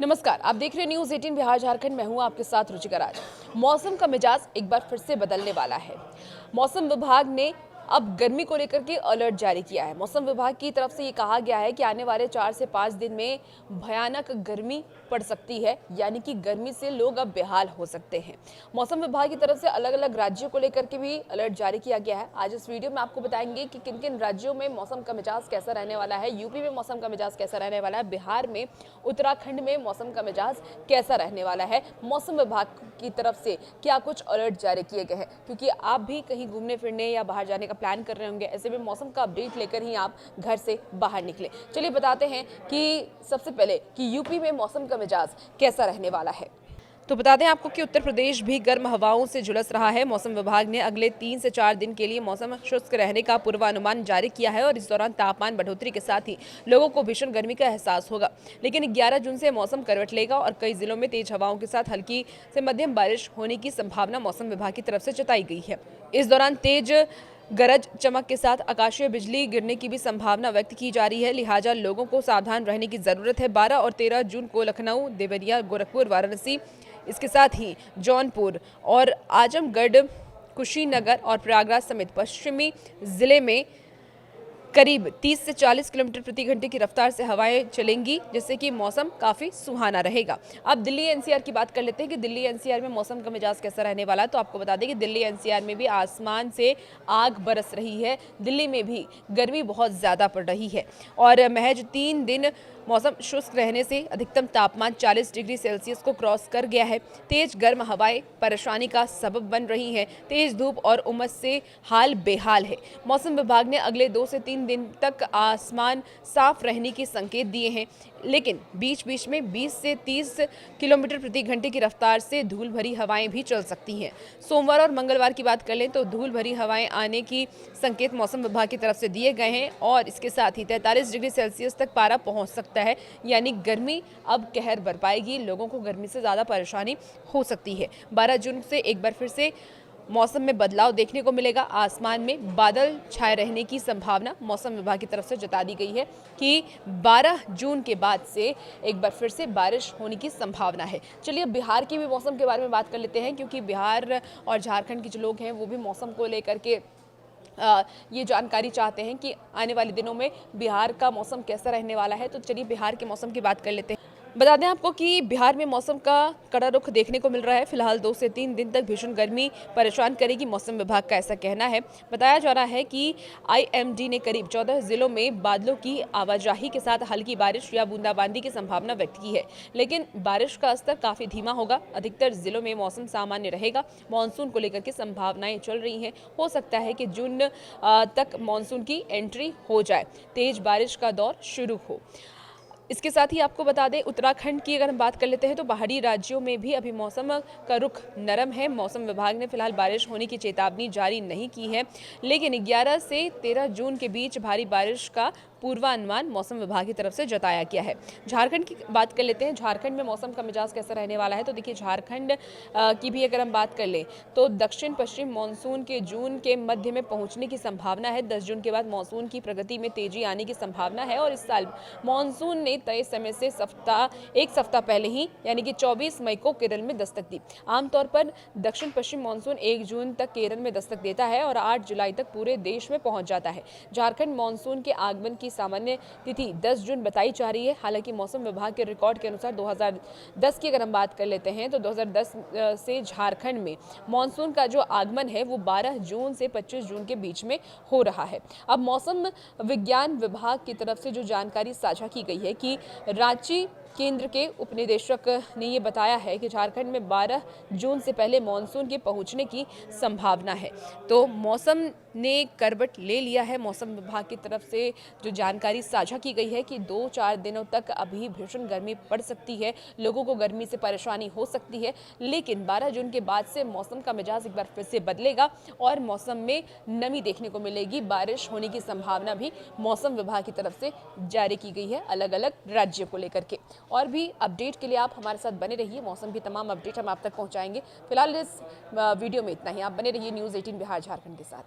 नमस्कार, आप देख रहे हैं न्यूज़ 18 बिहार झारखंड। मैं हूं आपके साथ रुचिका राज। मौसम का मिजाज एक बार फिर से बदलने वाला है। मौसम विभाग ने अब गर्मी को लेकर के अलर्ट जारी किया है। मौसम विभाग की तरफ से ये कहा गया है कि आने वाले 4 से 5 दिन में भयानक गर्मी पड़ सकती है, यानी कि गर्मी से लोग अब बेहाल हो सकते हैं। मौसम विभाग की तरफ से अलग अलग राज्यों को लेकर के भी अलर्ट जारी किया गया है। आज इस वीडियो में आपको बताएंगे कि किन किन राज्यों में मौसम का मिजाज कैसा रहने वाला है। यूपी में मौसम का मिजाज कैसा रहने वाला है, बिहार में, उत्तराखंड में मौसम का मिजाज कैसा रहने वाला है। मौसम विभाग की तरफ से क्या कुछ अलर्ट जारी किए गए हैं, क्योंकि आप भी कहीं घूमने फिरने या बाहर जाने का प्लान कर रहे होंगे। ऐसे में मौसम का अपडेट लेकर ही आप घर से बाहर निकले। चलिए बताते हैं कि सबसे पहले कि यूपी में मौसम का मिजाज कैसा रहने वाला है। तो बता दें आपको कि उत्तर प्रदेश भी गर्म हवाओं से झुलस रहा है। मौसम विभाग ने अगले 3 से 4 दिन के लिए मौसम शुष्क रहने का पूर्वानुमान जारी किया है और इस दौरान तापमान बढ़ोतरी के साथ ही लोगों को भीषण गर्मी का एहसास होगा। लेकिन 11 जून से मौसम करवट लेगा और कई जिलों में तेज हवाओं के साथ हल्की से मध्यम बारिश होने की संभावना मौसम विभाग की तरफ से जताई गई है। इस दौरान तेज गरज चमक के साथ आकाशीय बिजली गिरने की भी संभावना व्यक्त की जा रही है, लिहाजा लोगों को सावधान रहने की जरूरत है। 12 और 13 जून को लखनऊ, देवरिया, गोरखपुर, वाराणसी, इसके साथ ही जौनपुर और आजमगढ़, कुशीनगर और प्रयागराज समेत पश्चिमी जिले में करीब 30 से 40 किलोमीटर प्रति घंटे की रफ्तार से हवाएं चलेंगी, जिससे कि मौसम काफी सुहाना रहेगा। अब दिल्ली एनसीआर की बात कर लेते हैं कि दिल्ली एनसीआर में मौसम का मिजाज कैसा रहने वाला है। तो आपको बता दें कि दिल्ली एनसीआर में भी आसमान से आग बरस रही है। दिल्ली में भी गर्मी बहुत ज्यादा पड़ रही है और महज 3 दिन मौसम शुष्क रहने से अधिकतम तापमान 40 डिग्री सेल्सियस को क्रॉस कर गया है। तेज गर्म हवाएं परेशानी का सबब बन रही हैं। तेज धूप और उमस से हाल बेहाल है। मौसम विभाग ने अगले 2 से 3 दिन तक आसमान साफ रहने के संकेत दिए हैं, लेकिन बीच बीच में 20 से 30 किलोमीटर प्रति घंटे की रफ्तार से धूल भरी हवाएं भी चल सकती हैं। सोमवार और मंगलवार की बात कर लें तो धूल भरी हवाएं आने की संकेत मौसम विभाग की तरफ से दिए गए हैं और इसके साथ ही 43 डिग्री सेल्सियस तक पारा पहुंच सकता है, यानी गर्मी अब कहर बरपाएगी। लोगों को गर्मी से ज्यादा परेशानी हो सकती है। 12 जून से एक बार फिर से मौसम में बदलाव देखने को मिलेगा। आसमान में बादल छाए रहने की संभावना मौसम विभाग की तरफ से जता दी गई है कि 12 जून के बाद से एक बार फिर से बारिश होने की संभावना है। चलिए बिहार की भी मौसम के बारे में बात कर लेते हैं, क्योंकि बिहार और झारखंड के जो लोग हैं वो भी मौसम को लेकर के ये जानकारी चाहते हैं कि आने वाले दिनों में बिहार का मौसम कैसा रहने वाला है। तो चलिए बिहार के मौसम की बात कर लेते हैं। बता दें आपको कि बिहार में मौसम का कड़ा रुख देखने को मिल रहा है। फिलहाल 2 से 3 दिन तक भीषण गर्मी परेशान करेगी, मौसम विभाग का ऐसा कहना है। बताया जा रहा है कि आईएमडी ने करीब 14 जिलों में बादलों की आवाजाही के साथ हल्की बारिश या बूंदाबांदी की संभावना व्यक्त की है, लेकिन बारिश का स्तर काफी धीमा होगा। अधिकतर जिलों में मौसम सामान्य रहेगा। मानसून को लेकर के संभावनाएं चल रही हैं। हो सकता है कि जून तक मानसून की एंट्री हो जाए, तेज बारिश का दौर शुरू हो। इसके साथ ही आपको बता दें उत्तराखंड की अगर हम बात कर लेते हैं तो पहाड़ी राज्यों में भी अभी मौसम का रुख नरम है। मौसम विभाग ने फिलहाल बारिश होने की चेतावनी जारी नहीं की है, लेकिन 11 से 13 जून के बीच भारी बारिश का पूर्वानुमान मौसम विभाग की तरफ से जताया गया है। झारखंड की बात कर लेते हैं। झारखंड में मौसम का मिजाज कैसा रहने वाला है। तो देखिए झारखंड की भी अगर हम बात कर लें तो दक्षिण पश्चिम मानसून के जून के मध्य में पहुंचने की संभावना है। 10 जून के बाद मानसून की प्रगति में तेजी आने की संभावना है और इस साल मानसून ने तय समय से एक सप्ताह पहले ही यानी कि 24 मई को केरल में दस्तक दी। आमतौर पर दक्षिण पश्चिम मानसून 1 जून तक केरल में दस्तक देता है और 8 जुलाई तक पूरे देश में पहुंच जाता है। झारखंड मानसून के आगमन की सामान्य तिथि 10 जून बताई जा रही है। हालांकि मौसम विभाग के रिकॉर्ड के अनुसार 2010 की अगर हम बात कर लेते हैं तो 2010 से झारखंड में मानसून का जो आगमन है वो 12 जून से 25 जून के बीच में हो रहा है। अब मौसम विज्ञान विभाग की तरफ से जो जानकारी साझा की गई है कि रांची केंद्र के उपनिदेशक ने ये बताया है कि झारखंड में 12 जून से पहले मानसून के पहुंचने की संभावना है। तो मौसम ने करवट ले लिया है। मौसम विभाग की तरफ से जो जानकारी साझा की गई है कि 2-4 दिनों तक अभी भीषण गर्मी पड़ सकती है, लोगों को गर्मी से परेशानी हो सकती है, लेकिन 12 जून के बाद से मौसम का मिजाज एक बार फिर से बदलेगा और मौसम में नमी देखने को मिलेगी। बारिश होने की संभावना भी मौसम विभाग की तरफ से जारी की गई है अलग अलग राज्यों को लेकर के। और भी अपडेट के लिए आप हमारे साथ बने रहिए। मौसम की तमाम अपडेट हम आप तक पहुंचाएंगे। फिलहाल इस वीडियो में इतना ही। आप बने रहिए न्यूज़ 18 बिहार झारखंड के साथ।